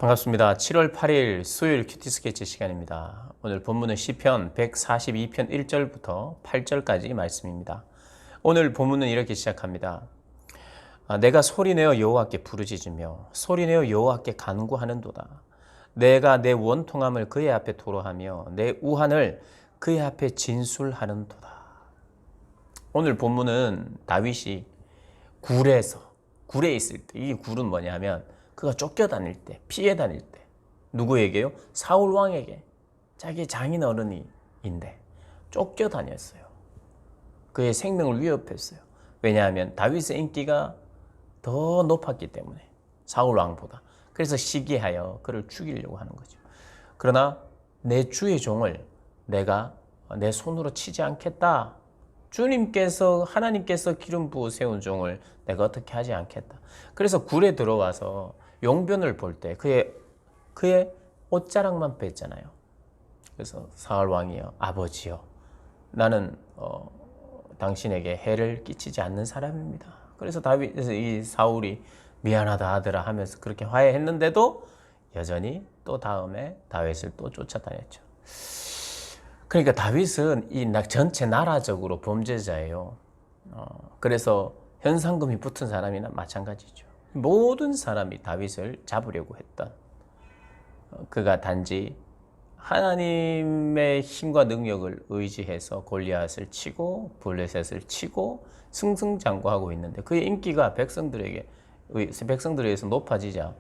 반갑습니다. 7월 8일 수요일 큐티 스케치 시간입니다. 오늘 본문은 시편 142편 1절부터 8절까지 말씀입니다. 오늘 본문은 이렇게 시작합니다. 내가 소리내어 여호와께 부르짖으며 소리내어 여호와께 간구하는도다. 내가 내 원통함을 그의 앞에 토로하며 내 우한을 그의 앞에 진술하는도다. 오늘 본문은 다윗이 굴에 있을 때, 이 굴은 뭐냐면 그가 쫓겨다닐 때, 피해 다닐 때, 누구에게요? 사울 왕에게, 자기 장인 어른이인데 쫓겨다녔어요. 그의 생명을 위협했어요. 왜냐하면 다윗의 인기가 더 높았기 때문에, 사울 왕보다. 그래서 시기하여 그를 죽이려고 하는 거죠. 그러나 내 주의 종을 내가 내 손으로 치지 않겠다. 하나님께서 기름 부어 세운 종을 내가 어떻게 하지 않겠다. 그래서 굴에 들어와서 용변을 볼 때 그의 옷자락만 뺐잖아요. 그래서 사울 왕이여, 아버지여, 나는 당신에게 해를 끼치지 않는 사람입니다. 그래서 이 사울이 미안하다 아들아 하면서 그렇게 화해했는데도 여전히 또 다음에 다윗을 또 쫓아다녔죠. 그러니까 다윗은 이 전체 나라적으로 범죄자예요. 그래서 현상금이 붙은 사람이나 마찬가지죠. 모든 사람이 다윗을 잡으려고 했던, 그가 단지 하나님의 힘과 능력을 의지해서 골리앗을 치고 블레셋을 치고 승승장구하고 있는데 그의 인기가 백성들에 의해서 높아지자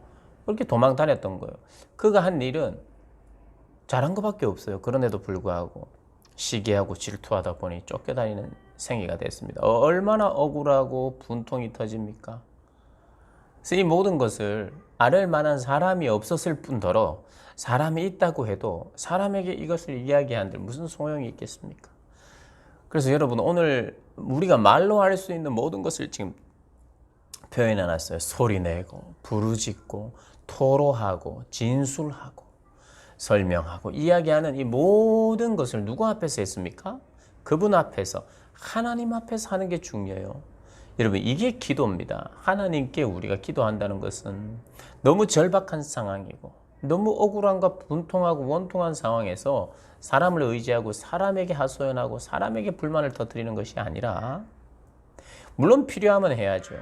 그렇게 도망 다녔던 거예요. 그가 한 일은 잘한 것밖에 없어요. 그런데도 불구하고 시기하고 질투하다 보니 쫓겨다니는 생애가 됐습니다. 얼마나 억울하고 분통이 터집니까? 그래서 이 모든 것을 앓을 만한 사람이 없었을 뿐더러 사람이 있다고 해도 사람에게 이것을 이야기한들 무슨 소용이 있겠습니까? 그래서 여러분, 오늘 우리가 말로 할 수 있는 모든 것을 지금 표현해 놨어요. 소리내고 부르짖고 토로하고 진술하고 설명하고 이야기하는 이 모든 것을 누구 앞에서 했습니까? 그분 앞에서, 하나님 앞에서 하는 게 중요해요. 여러분, 이게 기도입니다. 하나님께 우리가 기도한다는 것은 너무 절박한 상황이고 너무 억울함과 분통하고 원통한 상황에서 사람을 의지하고 사람에게 하소연하고 사람에게 불만을 터뜨리는 것이 아니라, 물론 필요하면 해야죠.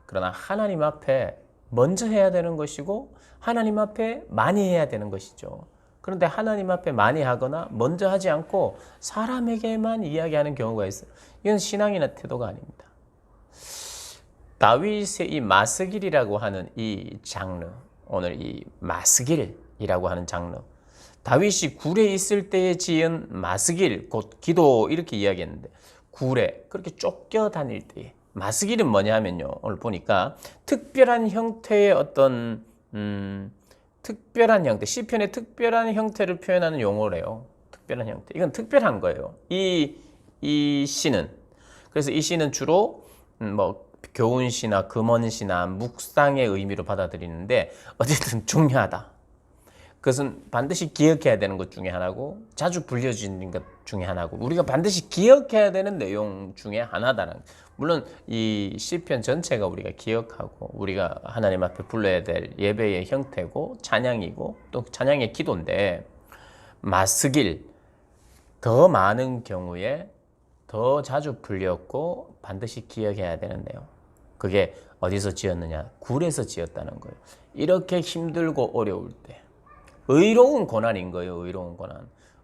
그러나 하나님 앞에 먼저 해야 되는 것이고 하나님 앞에 많이 해야 되는 것이죠. 그런데 하나님 앞에 많이 하거나 먼저 하지 않고 사람에게만 이야기하는 경우가 있어요. 이건 신앙이나 태도가 아닙니다. 다윗의 이 마스길이라고 하는 이 장르, 오늘 이 마스길이라고 하는 장르, 다윗이 굴에 있을 때에 지은 마스길, 곧 기도, 이렇게 이야기했는데 굴에 그렇게 쫓겨다닐 때에 마스길은 뭐냐 하면요, 오늘 보니까 특별한 형태의 어떤 특별한 형태, 시편의 특별한 형태를 표현하는 용어래요. 특별한 형태. 이건 특별한 거예요. 이 시는. 그래서 이 시는 주로 교훈시나 금언시나 묵상의 의미로 받아들이는데 어쨌든 중요하다. 그것은 반드시 기억해야 되는 것 중에 하나고 자주 불려지는 것 중에 하나고 우리가 반드시 기억해야 되는 내용 중에 하나다는, 물론 이 시편 전체가 우리가 기억하고 우리가 하나님 앞에 불러야 될 예배의 형태고 찬양이고 또 찬양의 기도인데, 마스길, 더 많은 경우에 더 자주 불렸고 반드시 기억해야 되는 내용, 그게 어디서 지었느냐? 굴에서 지었다는 거예요. 이렇게 힘들고 어려울 때, 의로운 고난인 거예요.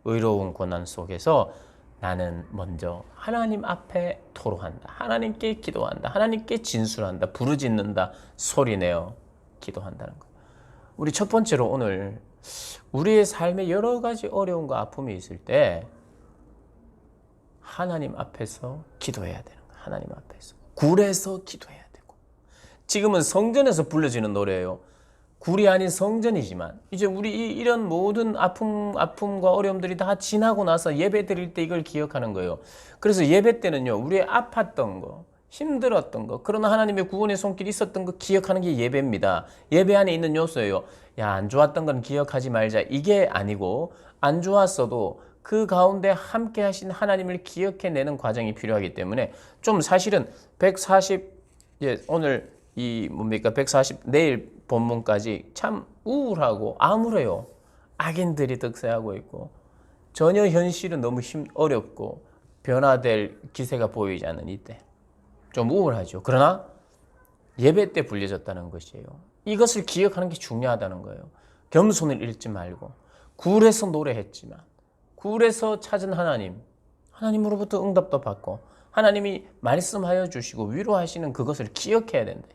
의로운 고난 속에서 나는 먼저 하나님 앞에 토로한다. 하나님께 기도한다. 하나님께 진술한다. 부르짖는다. 소리내어 기도한다는 거예요. 우리 첫 번째로 오늘 우리의 삶에 여러 가지 어려움과 아픔이 있을 때 하나님 앞에서 기도해야 되는 거예요. 하나님 앞에서. 굴에서 기도해야 되고. 지금은 성전에서 불려지는 노래예요. 굴이 아닌 성전이지만 이제 우리 이런 모든 아픔과 어려움들이 다 지나고 나서 예배 드릴 때 이걸 기억하는 거예요. 그래서 예배 때는요, 우리의 아팠던 거, 힘들었던 거, 그러나 하나님의 구원의 손길이 있었던 거 기억하는 게 예배입니다. 예배 안에 있는 요소예요. 야, 안 좋았던 건 기억하지 말자, 이게 아니고, 안 좋았어도 그 가운데 함께 하신 하나님을 기억해내는 과정이 필요하기 때문에 좀 사실은 140, 오늘 이 뭡니까 140, 내일 본문까지 참 우울하고 암울해요. 악인들이 득세하고 있고 전혀 현실은 너무 어렵고 변화될 기세가 보이지 않는 이때 좀 우울하죠. 그러나 예배 때 불려졌다는 것이에요. 이것을 기억하는 게 중요하다는 거예요. 겸손을 잃지 말고 굴에서 노래했지만 굴에서 찾은 하나님으로부터 응답도 받고 하나님이 말씀하여 주시고 위로하시는 그것을 기억해야 된대.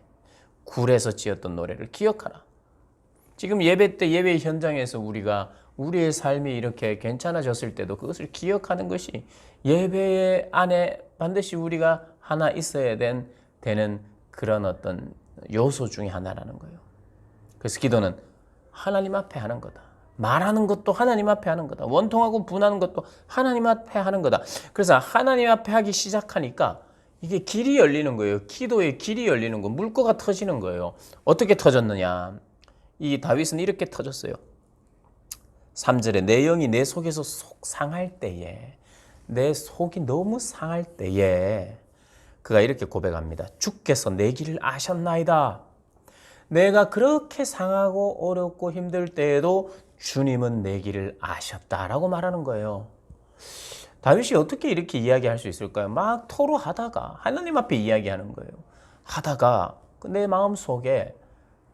굴에서 지었던 노래를 기억하라. 지금 예배 때 예배 현장에서 우리가 우리의 삶이 이렇게 괜찮아졌을 때도 그것을 기억하는 것이 예배 안에 반드시 우리가 하나 있어야 되는 그런 어떤 요소 중에 하나라는 거예요. 그래서 기도는 하나님 앞에 하는 거다. 말하는 것도 하나님 앞에 하는 거다. 원통하고 분하는 것도 하나님 앞에 하는 거다. 그래서 하나님 앞에 하기 시작하니까 이게 길이 열리는 거예요. 기도의 길이 열리는 거, 물꼬가 터지는 거예요. 어떻게 터졌느냐? 이 다윗은 이렇게 터졌어요. 3절에 내 영이 내 속에서 상할 때에, 내 속이 너무 상할 때에 그가 이렇게 고백합니다. 주께서 내 길을 아셨나이다. 내가 그렇게 상하고 어렵고 힘들 때에도 주님은 내 길을 아셨다라고 말하는 거예요. 다윗이 어떻게 이렇게 이야기할 수 있을까요? 막 토로하다가 하나님 앞에 이야기하는 거예요. 하다가 내 마음속에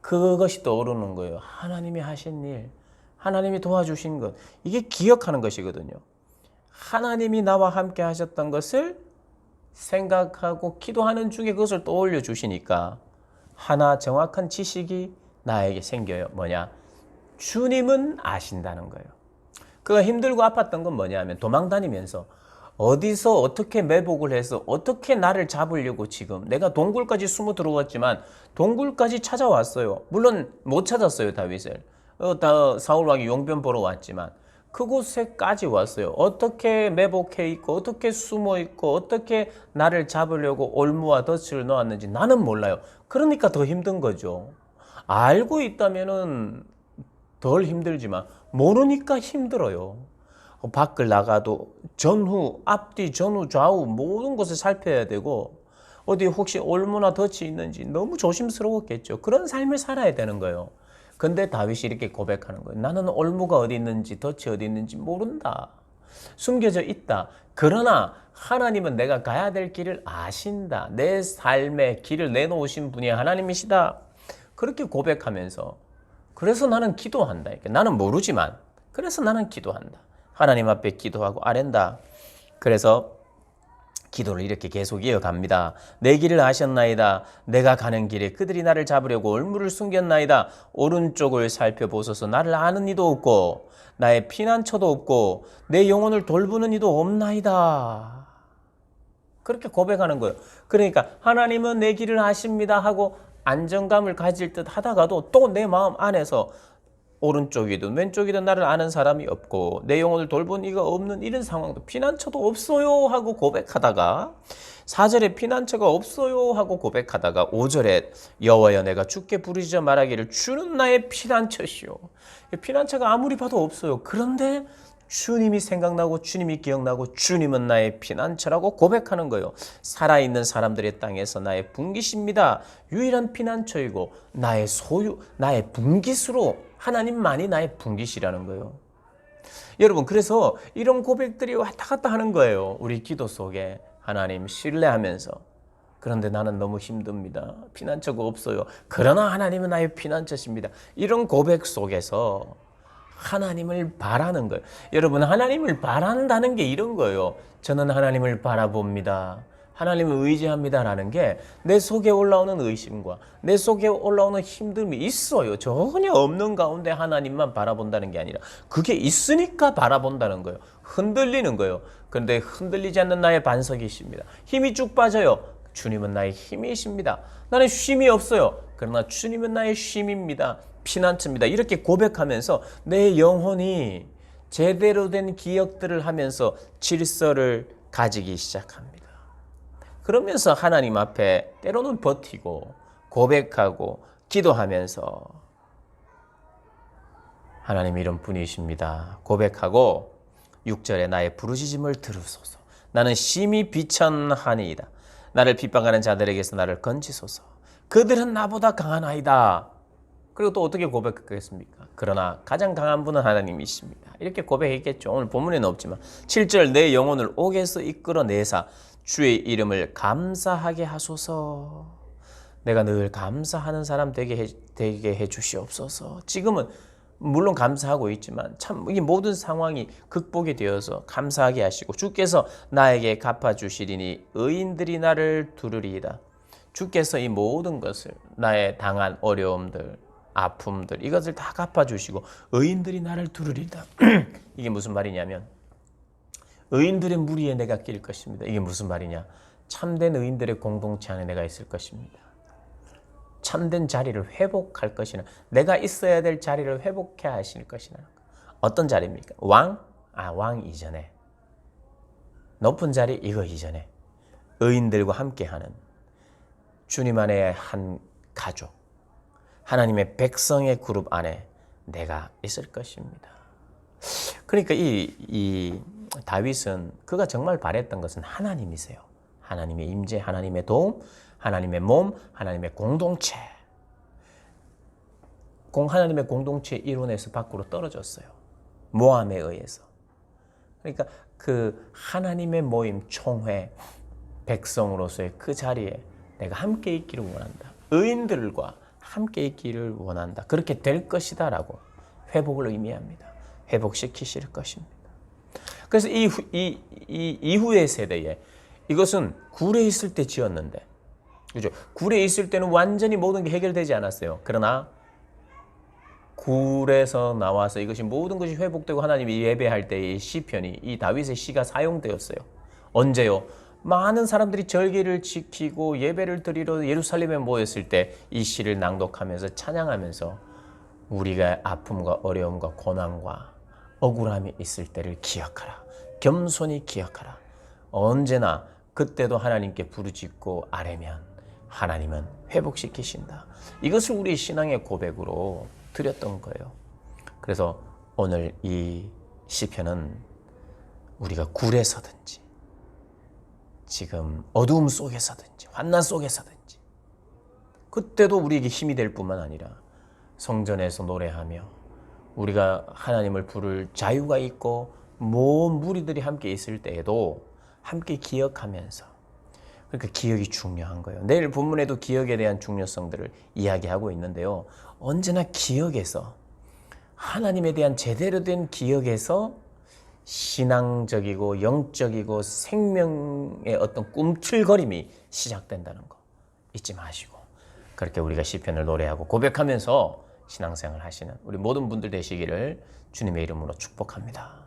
그것이 떠오르는 거예요. 하나님이 하신 일, 하나님이 도와주신 것, 이게 기억하는 것이거든요. 하나님이 나와 함께 하셨던 것을 생각하고 기도하는 중에 그것을 떠올려 주시니까 하나 정확한 지식이 나에게 생겨요. 뭐냐? 주님은 아신다는 거예요. 그가 힘들고 아팠던 건 뭐냐 하면 도망다니면서 어디서 어떻게 매복을 해서 어떻게 나를 잡으려고 지금 내가 동굴까지 숨어 들어왔지만 동굴까지 찾아왔어요. 물론 못 찾았어요, 다윗을. 사울 왕이 용변 보러 왔지만 그곳에까지 왔어요. 어떻게 매복해 있고 어떻게 숨어 있고 어떻게 나를 잡으려고 올무와 덫을 놓았는지 나는 몰라요. 그러니까 더 힘든 거죠. 알고 있다면은 덜 힘들지만 모르니까 힘들어요. 밖을 나가도 전후, 앞뒤, 전후, 좌우 모든 것을 살펴야 되고 어디 혹시 올무나 덫이 있는지 너무 조심스러웠겠죠. 그런 삶을 살아야 되는 거예요. 근데 다윗이 이렇게 고백하는 거예요. 나는 올무가 어디 있는지 덫이 어디 있는지 모른다. 숨겨져 있다. 그러나 하나님은 내가 가야 될 길을 아신다. 내 삶의 길을 내놓으신 분이 하나님이시다. 그렇게 고백하면서 그래서 나는 기도한다. 나는 모르지만 그래서 나는 기도한다. 하나님 앞에 기도하고 아랜다. 그래서 기도를 이렇게 계속 이어갑니다. 내 길을 아셨나이다. 내가 가는 길에 그들이 나를 잡으려고 올무를 숨겼나이다. 오른쪽을 살펴보소서. 나를 아는 이도 없고 나의 피난처도 없고 내 영혼을 돌보는 이도 없나이다. 그렇게 고백하는 거예요. 그러니까 하나님은 내 길을 아십니다 하고 안정감을 가질 듯 하다가도 또 내 마음 안에서 오른쪽이든 왼쪽이든 나를 아는 사람이 없고 내 영혼을 돌본 이가 없는 이런 상황도 피난처도 없어요 하고 고백하다가 4절에 피난처가 없어요 하고 고백하다가 5절에 여호와여 내가 주께 부르짖어 말하기를 주는 나의 피난처시오. 피난처가 아무리 봐도 없어요. 그런데 주님이 생각나고 주님이 기억나고 주님은 나의 피난처라고 고백하는 거예요. 살아있는 사람들의 땅에서 나의 분깃입니다. 유일한 피난처이고 나의 소유, 나의 분깃으로 하나님만이 나의 분깃이라는 거예요. 여러분 그래서 이런 고백들이 왔다 갔다 하는 거예요. 우리 기도 속에 하나님 신뢰하면서 그런데 나는 너무 힘듭니다. 피난처가 없어요. 그러나 하나님은 나의 피난처십니다. 이런 고백 속에서 하나님을 바라는 거예요. 여러분 하나님을 바란다는 게 이런 거예요. 저는 하나님을 바라봅니다. 하나님을 의지합니다라는 게 내 속에 올라오는 의심과 내 속에 올라오는 힘듦이 있어요. 전혀 없는 가운데 하나님만 바라본다는 게 아니라 그게 있으니까 바라본다는 거예요. 흔들리는 거예요. 그런데 흔들리지 않는 나의 반석이십니다. 힘이 쭉 빠져요. 주님은 나의 힘이십니다. 나는 쉼이 없어요. 그러나 주님은 나의 쉼입니다. 피난처입니다. 이렇게 고백하면서 내 영혼이 제대로 된 기억들을 하면서 질서를 가지기 시작합니다. 그러면서 하나님 앞에 때로는 버티고 고백하고 기도하면서 하나님 이런 분이십니다. 고백하고 6절에 나의 부르짖음을 들으소서. 나는 심히 비천하니이다. 나를 핍박하는 자들에게서 나를 건지소서. 그들은 나보다 강하나이다. 그리고 또 어떻게 고백했겠습니까? 그러나 가장 강한 분은 하나님이십니다. 이렇게 고백했겠죠. 오늘 본문에는 없지만 7절 내 영혼을 옥에서 이끌어내사 주의 이름을 감사하게 하소서. 내가 늘 감사하는 사람 되게 해 주시옵소서. 지금은 물론 감사하고 있지만 참 이 모든 상황이 극복이 되어서 감사하게 하시고 주께서 나에게 갚아주시리니 의인들이 나를 두르리이다. 주께서 이 모든 것을 나의 당한 어려움들 아픔들 이것을 다 갚아주시고 의인들이 나를 두르리이다. 이게 무슨 말이냐면 의인들의 무리에 내가 낄 것입니다. 이게 무슨 말이냐? 참된 의인들의 공동체 안에 내가 있을 것입니다. 참된 자리를 회복할 것이나 내가 있어야 될 자리를 회복해 하실 것이나 어떤 자리입니까? 왕? 왕 이전에 높은 자리 이거 이전에 의인들과 함께하는 주님 안에 한 가족 하나님의 백성의 그룹 안에 내가 있을 것입니다. 그러니까 이 다윗은 그가 정말 바랬던 것은 하나님이세요. 하나님의 임재, 하나님의 도움, 하나님의 몸, 하나님의 공동체. 하나님의 공동체 이론에서 밖으로 떨어졌어요. 모함에 의해서. 그러니까 그 하나님의 모임, 총회, 백성으로서의 그 자리에 내가 함께 있기를 원한다. 의인들과 함께 있기를 원한다. 그렇게 될 것이다 라고 회복을 의미합니다. 회복시키실 것입니다. 그래서 이 이후의 세대에 이것은 굴에 있을 때 지었는데 그죠? 굴에 있을 때는 완전히 모든 게 해결되지 않았어요. 그러나 굴에서 나와서 이것이 모든 것이 회복되고 하나님이 예배할 때의 시편이 이 다윗의 시가 사용되었어요. 언제요? 많은 사람들이 절기를 지키고 예배를 드리러 예루살렘에 모였을 때 이 시를 낭독하면서 찬양하면서 우리가 아픔과 어려움과 고난과 억울함이 있을 때를 기억하라. 겸손히 기억하라. 언제나 그때도 하나님께 부르짖고 아뢰면 하나님은 회복시키신다. 이것을 우리 신앙의 고백으로 드렸던 거예요. 그래서 오늘 이 시편은 우리가 굴에서든지 지금 어두움 속에서든지 환난 속에서든지 그때도 우리에게 힘이 될 뿐만 아니라 성전에서 노래하며 우리가 하나님을 부를 자유가 있고 모든 무리들이 함께 있을 때에도 함께 기억하면서 그러니까 기억이 중요한 거예요. 내일 본문에도 기억에 대한 중요성들을 이야기하고 있는데요. 언제나 기억에서 하나님에 대한 제대로 된 기억에서 신앙적이고 영적이고 생명의 어떤 꿈틀거림이 시작된다는 거 잊지 마시고 그렇게 우리가 시편을 노래하고 고백하면서 신앙생활 하시는 우리 모든 분들 되시기를 주님의 이름으로 축복합니다.